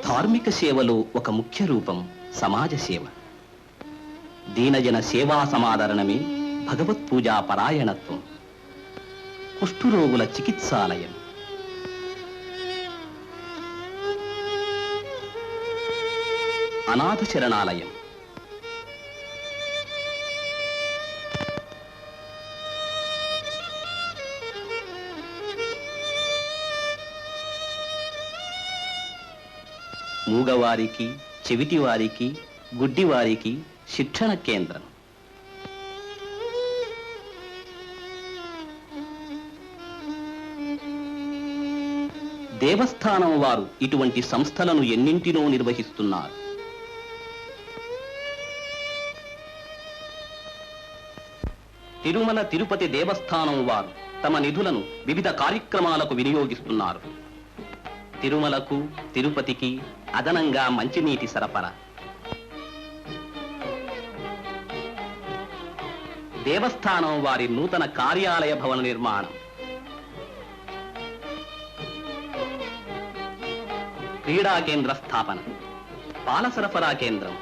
ధార్మిక సేవలో ఒక ముఖ్య రూపం సమాజ సేవ. దీనజన సేవా సమాదరణమే భగవత్ పూజా పరాయణత్వం. కుష్ఠురోగుల చికిత్సాలయం, అనాథ శరణాలయం, మూగవారికి, చెవిటివారికి, గుడ్డివారికి శిక్షణ కేంద్రం, దేవస్థానం వారు ఇటువంటి సంస్థలను ఎన్నింటినో నిర్వహిస్తున్నారు. తిరుమల తిరుపతి దేవస్థానం వారు తమ నిధులను వివిధ కార్యక్రమాలకు వినియోగిస్తున్నారు. తిరుమలకు, తిరుపతికి అదనంగా మంచినీటి సరఫరా, దేవస్థానం వారి నూతన కార్యాలయ భవన నిర్మాణం, క్రీడా కేంద్ర స్థాపన, పాల సరఫరా కేంద్రం,